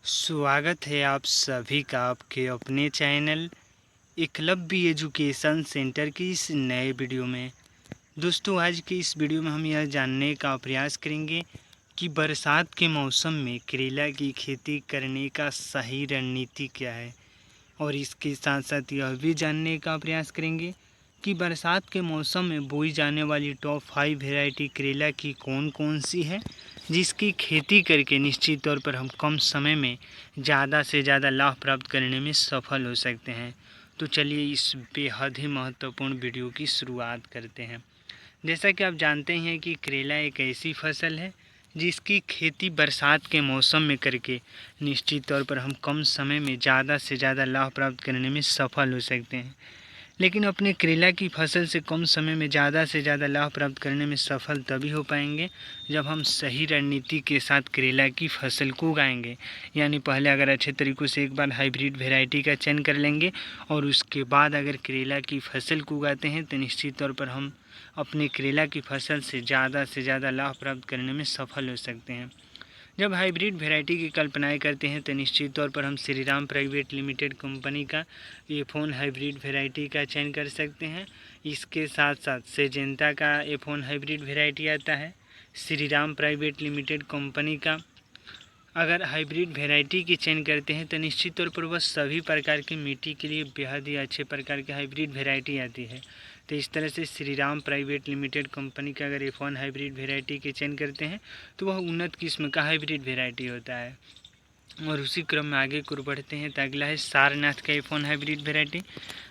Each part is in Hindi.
स्वागत है आप सभी का आपके अपने चैनल एकलव्य एजुकेशन सेंटर की इस नए वीडियो में। दोस्तों, आज की इस वीडियो में हम यह जानने का प्रयास करेंगे कि बरसात के मौसम में करेला की खेती करने का सही रणनीति क्या है, और इसके साथ साथ यह भी जानने का प्रयास करेंगे कि बरसात के मौसम में बोई जाने वाली टॉप 5 वैरायटी करेला की कौन कौन सी है, जिसकी खेती करके निश्चित तौर पर हम कम समय में ज़्यादा से ज़्यादा लाभ प्राप्त करने में सफल हो सकते हैं। तो चलिए इस बेहद ही महत्वपूर्ण वीडियो की शुरुआत करते हैं। जैसा कि आप जानते हैं कि करेला एक ऐसी फसल है जिसकी खेती बरसात के मौसम में करके निश्चित तौर पर हम कम समय में ज़्यादा से ज़्यादा लाभ प्राप्त करने में सफल हो सकते हैं। लेकिन अपने करेला की फसल से कम समय में ज़्यादा से ज़्यादा लाभ प्राप्त करने में सफल तभी हो पाएंगे जब हम सही रणनीति के साथ करेला की फसल को उगाएंगे। यानी पहले अगर अच्छे तरीक़ों से एक बार हाइब्रिड वैरायटी का चयन कर लेंगे और उसके बाद अगर करेला की फसल को उगाते हैं तो निश्चित तौर पर हम अपने करेला की फसल से ज़्यादा लाभ प्राप्त करने में सफल हो सकते हैं। जब हाइब्रिड वैरायटी की कल्पनाएं करते हैं तो निश्चित तौर पर हम श्रीराम प्राइवेट लिमिटेड कंपनी का F1 हाइब्रिड वैरायटी का चयन कर सकते हैं। इसके साथ साथ सिजेंटा का F1 हाइब्रिड वैरायटी आता है। श्रीराम प्राइवेट लिमिटेड कंपनी का अगर हाइब्रिड वैरायटी की चयन करते हैं तो निश्चित तौर पर वह सभी प्रकार की मिट्टी के लिए बेहद ही अच्छे प्रकार की हाइब्रिड वैरायटी आती है। तो इस तरह से श्रीराम प्राइवेट लिमिटेड कंपनी का अगर F1 हाइब्रिड वैरायटी के चयन करते हैं तो वह उन्नत किस्म का हाइब्रिड वैरायटी होता है। और उसी क्रम में आगे को बढ़ते हैं तो अगला है सारनाथ का F1 हाइब्रिड वैरायटी।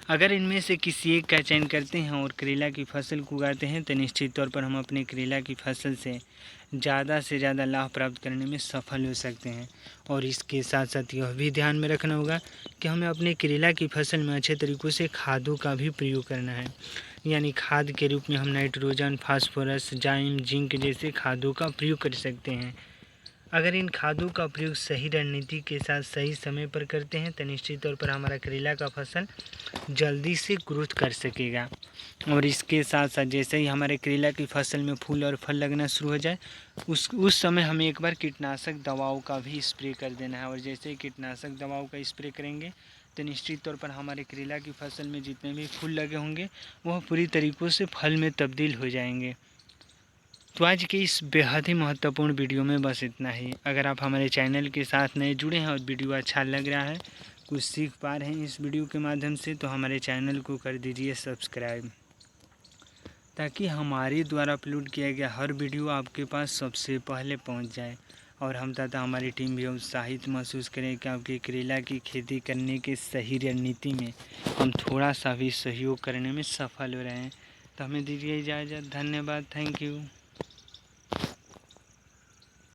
अगर इनमें से किसी एक का चयन करते हैं और करेला की फसल को उगाते हैं तो निश्चित तौर पर हम अपने करेला की फसल से ज़्यादा लाभ प्राप्त करने में सफल हो सकते हैं। और इसके साथ साथ यह भी ध्यान में रखना होगा कि हमें अपने करेला की फसल में अच्छे तरीक़ों से खादों का भी प्रयोग करना है। यानी खाद के रूप में हम नाइट्रोजन, फास्फोरस, जाइम, जिंक जैसे खादों का प्रयोग कर सकते हैं। अगर इन खादों का प्रयोग सही रणनीति के साथ सही समय पर करते हैं तो निश्चित तौर पर हमारा करेला का फसल जल्दी से ग्रोथ कर सकेगा। और इसके साथ साथ जैसे ही हमारे करेला की फसल में फूल और फल लगना शुरू हो जाए उस समय हमें एक बार कीटनाशक दवाओं का भी स्प्रे कर देना है। और जैसे ही कीटनाशक दवाओं का स्प्रे करेंगे तो निश्चित तौर पर हमारे करेला की फसल में जितने भी फूल लगे होंगे वह पूरी तरीक़ों से फल में तब्दील हो जाएंगे। तो आज के इस बेहद ही महत्वपूर्ण वीडियो में बस इतना ही। अगर आप हमारे चैनल के साथ नए जुड़े हैं और वीडियो अच्छा लग रहा है, कुछ सीख पा रहे हैं इस वीडियो के माध्यम से, तो हमारे चैनल को कर दीजिए सब्सक्राइब, ताकि हमारे द्वारा अपलोड किया गया हर वीडियो आपके पास सबसे पहले पहुंच जाए। और हम तथा हमारी टीम भी उत्साहित महसूस करें कि आपकी करेला की खेती करने के सही रणनीति में हम थोड़ा सा भी सहयोग करने में सफल हो रहे हैं। तो हमें दीजिए इजाज़त। धन्यवाद। Thank you.